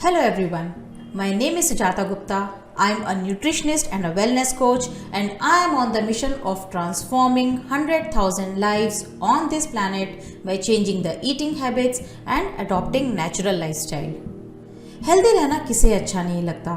Hello everyone, my name is Sujata Gupta. I am a nutritionist and a wellness coach, and I am on the mission of transforming 100,000 lives on this planet by changing the eating habits and adopting natural lifestyle. Healthy रहना किसे अच्छा नहीं लगता।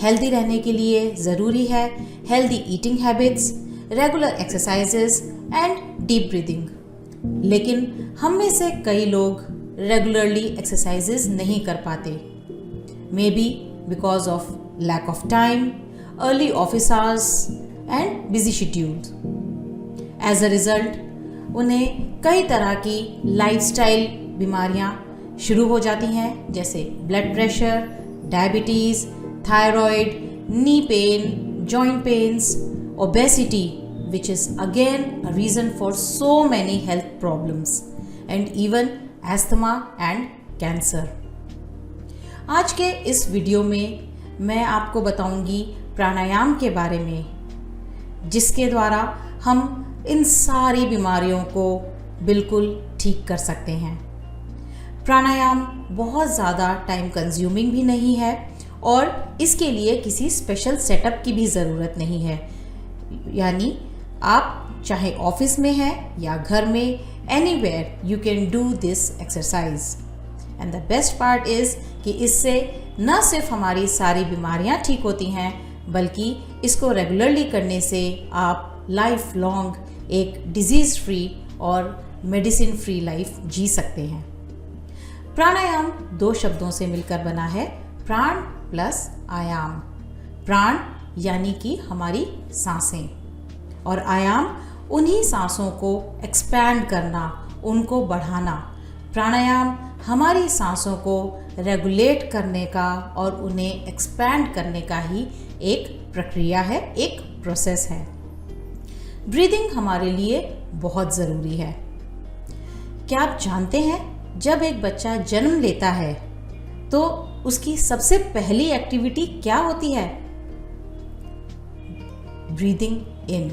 Healthy रहने के लिए ज़रूरी है healthy eating habits, regular exercises and deep breathing. लेकिन हम में से कई लोग रेगुलरली एक्सरसाइजेस नहीं कर पाते। May be because of lack of time, early office hours and busy schedules. As a result, उन्हें कई तरह की लाइफस्टाइल बीमारियां शुरू हो जाती हैं, जैसे blood pressure, diabetes, thyroid, knee pain, joint pains, obesity, which is again a reason for so many health problems, and even asthma and cancer. आज के इस वीडियो में मैं आपको बताऊंगी प्राणायाम के बारे में, जिसके द्वारा हम इन सारी बीमारियों को बिल्कुल ठीक कर सकते हैं। प्राणायाम बहुत ज़्यादा टाइम कंज्यूमिंग भी नहीं है और इसके लिए किसी स्पेशल सेटअप की भी ज़रूरत नहीं है। यानी आप चाहे ऑफिस में हैं या घर में, anywhere you can do this exercise. And the best part is कि इससे न सिर्फ हमारी सारी बीमारियां ठीक होती हैं, बल्कि इसको रेगुलरली करने से आप लाइफ लॉन्ग एक डिजीज़ फ्री और मेडिसिन फ्री लाइफ जी सकते हैं। प्राणायाम दो शब्दों से मिलकर बना है, प्राण प्लस आयाम। प्राण यानी कि हमारी सांसें, और आयाम उन्हीं सांसों को एक्सपैंड करना, उनको बढ़ाना। प्राणायाम हमारी सांसों को रेगुलेट करने का और उन्हें एक्सपैंड करने का ही एक प्रक्रिया है, एक प्रोसेस है। ब्रीदिंग हमारे लिए बहुत ज़रूरी है। क्या आप जानते हैं, जब एक बच्चा जन्म लेता है तो उसकी सबसे पहली एक्टिविटी क्या होती है? Breathing in.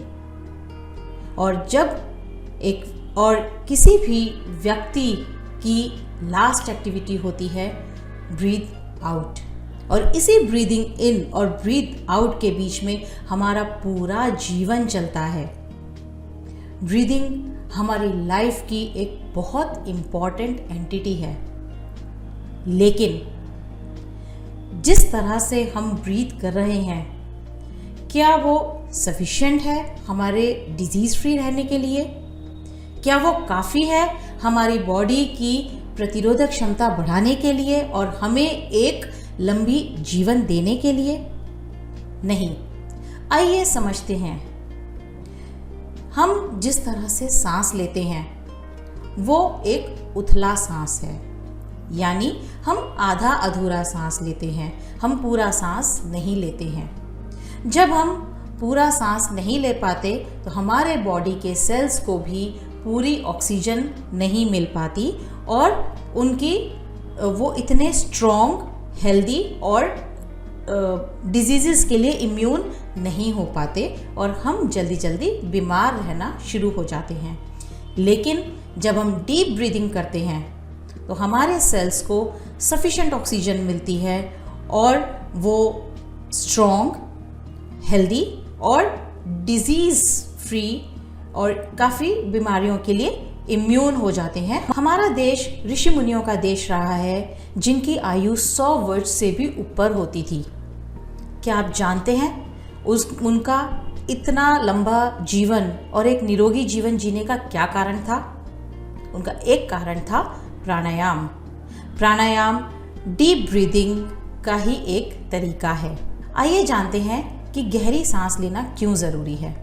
और किसी भी व्यक्ति की लास्ट एक्टिविटी होती है ब्रीथ आउट। और इसी ब्रीदिंग इन और ब्रीथ आउट के बीच में हमारा पूरा जीवन चलता है। ब्रीदिंग हमारी लाइफ की एक बहुत इम्पॉर्टेंट एंटिटी है, लेकिन जिस तरह से हम ब्रीथ कर रहे हैं, क्या वो सफिशिएंट है हमारे डिजीज़ फ्री रहने के लिए? क्या वो काफ़ी है हमारी बॉडी की प्रतिरोधक क्षमता बढ़ाने के लिए और हमें एक लंबी जीवन देने के लिए? नहीं। आइए समझते हैं। हम जिस तरह से सांस लेते हैं वो एक उथला सांस है, यानी हम आधा अधूरा सांस लेते हैं, हम पूरा सांस नहीं लेते हैं। जब हम पूरा सांस नहीं ले पाते तो हमारे बॉडी के सेल्स को भी पूरी ऑक्सीजन नहीं मिल पाती और वो इतने स्ट्रॉन्ग, हेल्दी और डिजीज़ के लिए इम्यून नहीं हो पाते और हम जल्दी जल्दी बीमार रहना शुरू हो जाते हैं। लेकिन जब हम डीप ब्रीदिंग करते हैं तो हमारे सेल्स को सफिशिएंट ऑक्सीजन मिलती है और वो स्ट्रॉन्ग, हेल्दी और डिजीज़ फ्री और काफ़ी बीमारियों के लिए इम्यून हो जाते हैं। हमारा देश ऋषि मुनियों का देश रहा है, जिनकी आयु 100 वर्ष से भी ऊपर होती थी। क्या आप जानते हैं उनका इतना लंबा जीवन और एक निरोगी जीवन जीने का क्या कारण था? उनका एक कारण था प्राणायाम। प्राणायाम डीप ब्रीदिंग का ही एक तरीका है। आइए जानते हैं कि गहरी सांस लेना क्यों ज़रूरी है।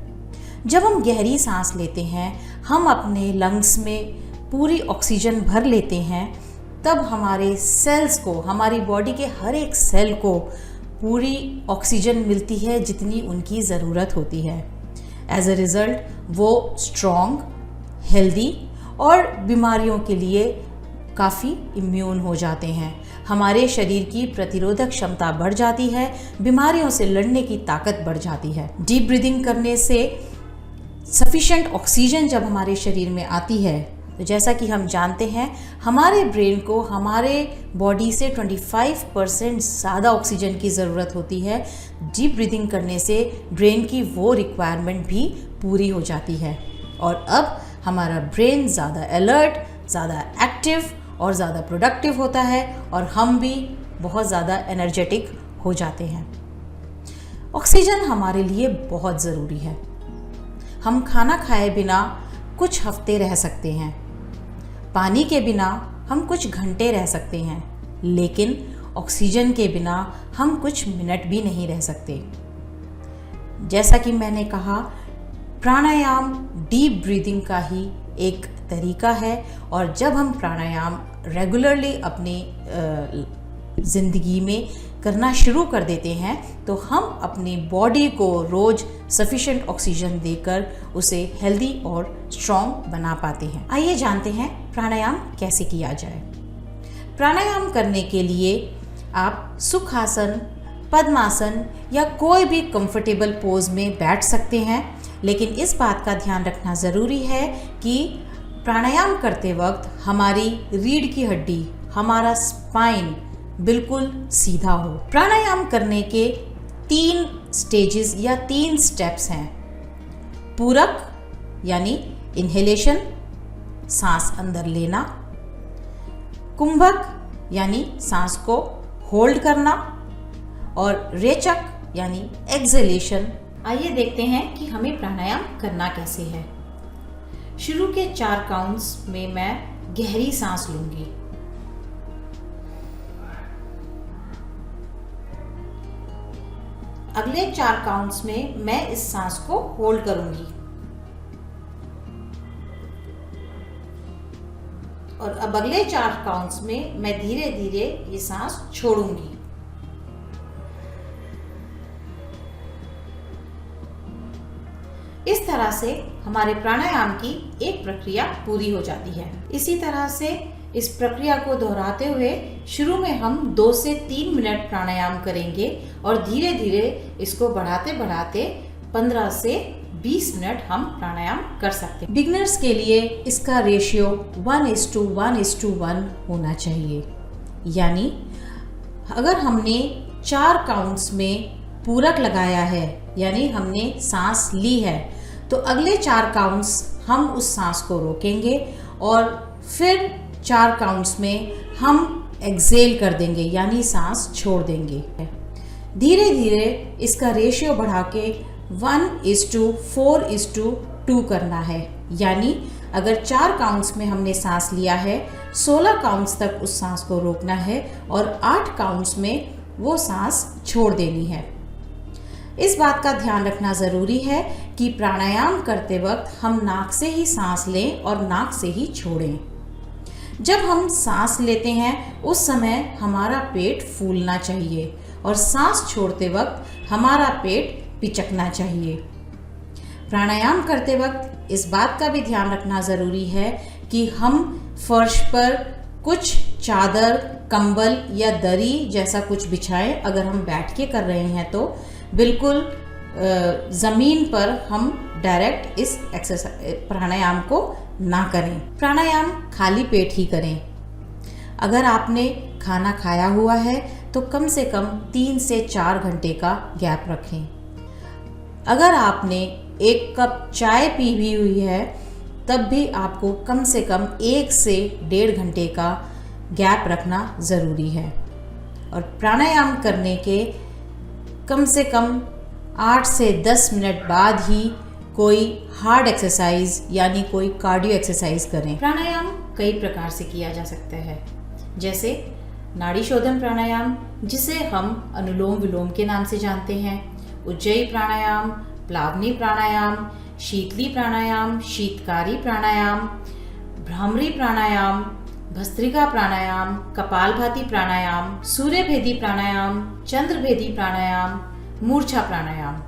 जब हम गहरी सांस लेते हैं, हम अपने लंग्स में पूरी ऑक्सीजन भर लेते हैं, तब हमारे सेल्स को, हमारी बॉडी के हर एक सेल को पूरी ऑक्सीजन मिलती है जितनी उनकी ज़रूरत होती है। एज अ रिज़ल्ट वो स्ट्रॉन्ग, हेल्दी और बीमारियों के लिए काफ़ी इम्यून हो जाते हैं। हमारे शरीर की प्रतिरोधक क्षमता बढ़ जाती है, बीमारियों से लड़ने की ताकत बढ़ जाती है। डीप ब्रीदिंग करने से सफिशिएंट ऑक्सीजन जब हमारे शरीर में आती है तो जैसा कि हम जानते हैं, हमारे ब्रेन को हमारे बॉडी से 25% ज़्यादा ऑक्सीजन की ज़रूरत होती है। डीप ब्रीदिंग करने से ब्रेन की वो रिक्वायरमेंट भी पूरी हो जाती है और अब हमारा ब्रेन ज़्यादा अलर्ट, ज़्यादा एक्टिव और ज़्यादा प्रोडक्टिव होता है और हम भी बहुत ज़्यादा एनर्जेटिक हो जाते हैं। ऑक्सीजन हमारे लिए बहुत ज़रूरी है। हम खाना खाए बिना कुछ हफ्ते रह सकते हैं, पानी के बिना हम कुछ घंटे रह सकते हैं, लेकिन ऑक्सीजन के बिना हम कुछ मिनट भी नहीं रह सकते। जैसा कि मैंने कहा, प्राणायाम डीप ब्रीदिंग का ही एक तरीका है और जब हम प्राणायाम रेगुलरली अपनी ज़िंदगी में करना शुरू कर देते हैं तो हम अपनी बॉडी को रोज़ सफिशिएंट ऑक्सीजन देकर उसे हेल्दी और स्ट्रॉन्ग बना पाते हैं। आइए जानते हैं प्राणायाम कैसे किया जाए। प्राणायाम करने के लिए आप सुखासन, पद्मासन या कोई भी कंफर्टेबल पोज में बैठ सकते हैं, लेकिन इस बात का ध्यान रखना ज़रूरी है कि प्राणायाम करते वक्त हमारी रीढ़ की हड्डी, हमारा स्पाइन बिल्कुल सीधा हो। प्राणायाम करने के 3 स्टेजेस या 3 स्टेप्स हैं। पूरक यानी इन्हेलेशन, सांस अंदर लेना, कुंभक यानी सांस को होल्ड करना और रेचक यानी एक्सहेलेशन। आइए देखते हैं कि हमें प्राणायाम करना कैसे है। शुरू के 4 काउंट्स में मैं गहरी सांस लूंगी। अगले 4 काउंट्स में मैं इस सांस को होल्ड करूंगी और अब अगले 4 काउंट्स में मैं धीरे धीरे ये सांस छोड़ूंगी। इस तरह से हमारे प्राणायाम की एक प्रक्रिया पूरी हो जाती है। इसी तरह से इस प्रक्रिया को दोहराते हुए शुरू में हम 2 से 3 मिनट प्राणायाम करेंगे और धीरे धीरे इसको बढ़ाते बढ़ाते 15 से 20 मिनट हम प्राणायाम कर सकते हैं। बिगिनर्स के लिए इसका रेशियो 1:1:1 होना चाहिए। यानी अगर हमने 4 काउंट्स में पूरक लगाया है, यानी हमने सांस ली है, तो अगले 4 काउंट्स हम उस सांस को रोकेंगे और फिर 4 काउंट्स में हम एक्सेल कर देंगे, यानी सांस छोड़ देंगे। धीरे धीरे इसका रेशियो बढ़ा के 1:4:2 करना है। यानी अगर 4 काउंट्स में हमने सांस लिया है, 16 काउंट्स तक उस सांस को रोकना है और 8 काउंट्स में वो सांस छोड़ देनी है। इस बात का ध्यान रखना ज़रूरी है कि प्राणायाम करते वक्त हम नाक से ही सांस लें और नाक से ही छोड़ें। जब हम सांस लेते हैं उस समय हमारा पेट फूलना चाहिए और सांस छोड़ते वक्त हमारा पेट पिचकना चाहिए। प्राणायाम करते वक्त इस बात का भी ध्यान रखना ज़रूरी है कि हम फर्श पर कुछ चादर, कंबल या दरी जैसा कुछ बिछाएं। अगर हम बैठ के कर रहे हैं तो बिल्कुल ज़मीन पर हम डायरेक्ट इस प्राणायाम को ना करें। प्राणायाम खाली पेट ही करें। अगर आपने खाना खाया हुआ है तो कम से कम 3 से 4 घंटे का गैप रखें। अगर आपने 1 कप चाय पी हुई है तब भी आपको कम से कम 1 से 1.5 घंटे का गैप रखना ज़रूरी है। और प्राणायाम करने के कम से कम 8 से 10 मिनट बाद ही कोई हार्ड एक्सरसाइज यानी कोई कार्डियो एक्सरसाइज करें। प्राणायाम कई प्रकार से किया जा सकता है, जैसे नाड़ी शोधन प्राणायाम, जिसे हम अनुलोम विलोम के नाम से जानते हैं, उज्जयी प्राणायाम, प्लावनी प्राणायाम, शीतली प्राणायाम, शीतकारी प्राणायाम, भ्रामरी प्राणायाम, भस्त्रिका प्राणायाम, कपालभाति प्राणायाम, सूर्यभेदी प्राणायाम, चंद्रभेदी प्राणायाम, मूर्छा प्राणायाम।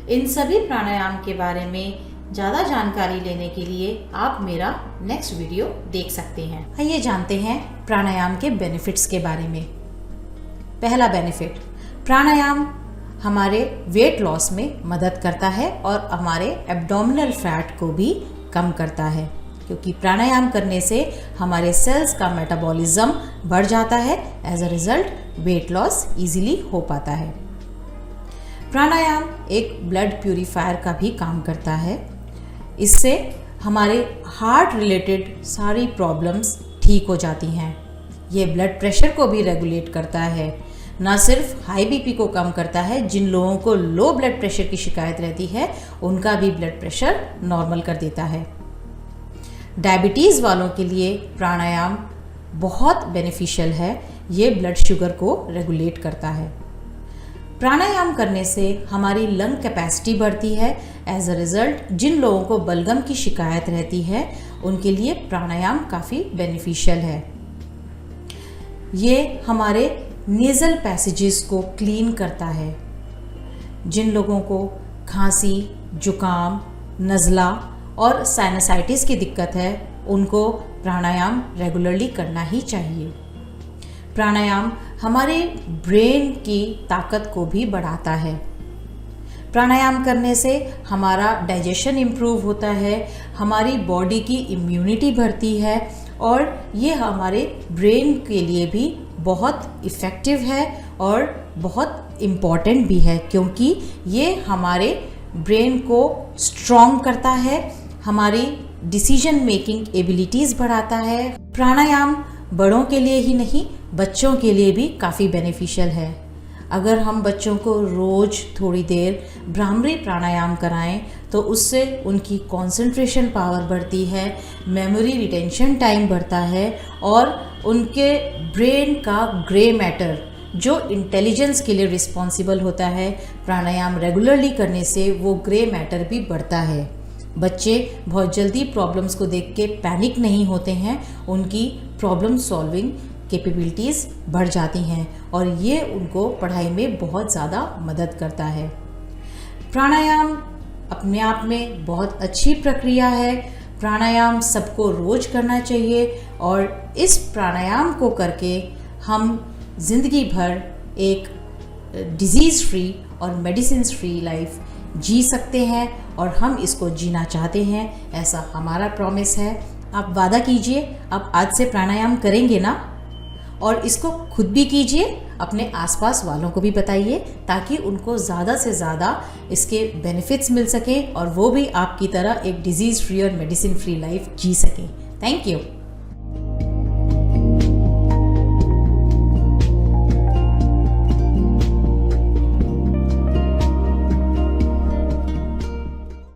इन सभी प्राणायाम के बारे में ज़्यादा जानकारी लेने के लिए आप मेरा नेक्स्ट वीडियो देख सकते हैं। आइए जानते हैं प्राणायाम के बेनिफिट्स के बारे में। पहला बेनिफिट, प्राणायाम हमारे वेट लॉस में मदद करता है और हमारे एब्डोमिनल फैट को भी कम करता है। क्योंकि प्राणायाम करने से हमारे सेल्स का मेटाबॉलिज्म बढ़ जाता है। As a result weight loss easily हो पाता है। प्राणायाम एक ब्लड प्यूरीफायर का भी काम करता है। इससे हमारे हार्ट रिलेटेड सारी प्रॉब्लम्स ठीक हो जाती हैं। ये ब्लड प्रेशर को भी रेगुलेट करता है। ना सिर्फ हाई बीपी को कम करता है, जिन लोगों को लो ब्लड प्रेशर की शिकायत रहती है उनका भी ब्लड प्रेशर नॉर्मल कर देता है। डायबिटीज़ वालों के लिए प्राणायाम बहुत बेनिफिशियल है। ये ब्लड शुगर को रेगुलेट करता है। प्राणायाम करने से हमारी लंग कैपेसिटी बढ़ती है। एज अ रिज़ल्ट जिन लोगों को बलगम की शिकायत रहती है उनके लिए प्राणायाम काफ़ी बेनिफिशियल है। ये हमारे नेज़ल पैसेजेस को क्लीन करता है। जिन लोगों को खांसी, जुकाम, नज़ला और साइनसाइटिस की दिक्कत है उनको प्राणायाम रेगुलरली करना ही चाहिए। प्राणायाम हमारे ब्रेन की ताकत को भी बढ़ाता है। प्राणायाम करने से हमारा डाइजेशन इम्प्रूव होता है, हमारी बॉडी की इम्यूनिटी बढ़ती है और ये हमारे ब्रेन के लिए भी बहुत इफ़ेक्टिव है और बहुत इम्पॉर्टेंट भी है, क्योंकि ये हमारे ब्रेन को स्ट्रॉन्ग करता है, हमारी डिसीजन मेकिंग एबिलिटीज़ बढ़ाता है। प्राणायाम बड़ों के लिए ही नहीं, बच्चों के लिए भी काफ़ी बेनिफिशियल है। अगर हम बच्चों को रोज़ थोड़ी देर भ्रामरी प्राणायाम कराएं तो उससे उनकी कंसंट्रेशन पावर बढ़ती है, मेमोरी रिटेंशन टाइम बढ़ता है और उनके ब्रेन का ग्रे मैटर जो इंटेलिजेंस के लिए रिस्पॉन्सिबल होता है, प्राणायाम रेगुलरली करने से वो ग्रे मैटर भी बढ़ता है। बच्चे बहुत जल्दी प्रॉब्लम्स को देख के पैनिक नहीं होते हैं, उनकी प्रॉब्लम सॉल्विंग कैपेबिलिटीज़ बढ़ जाती हैं और ये उनको पढ़ाई में बहुत ज़्यादा मदद करता है। प्राणायाम अपने आप में बहुत अच्छी प्रक्रिया है। प्राणायाम सबको रोज़ करना चाहिए और इस प्राणायाम को करके हम ज़िंदगी भर एक डिजीज़ फ्री और मेडिसिन फ्री लाइफ जी सकते हैं और हम इसको जीना चाहते हैं, ऐसा हमारा प्रॉमिस है। आप वादा कीजिए, आप आज से प्राणायाम करेंगे ना, और इसको खुद भी कीजिए, अपने आसपास वालों को भी बताइए ताकि उनको ज़्यादा से ज़्यादा इसके बेनिफिट्स मिल सके और वो भी आपकी तरह एक डिजीज़ फ्री और मेडिसिन फ्री लाइफ जी सकें। Thank you.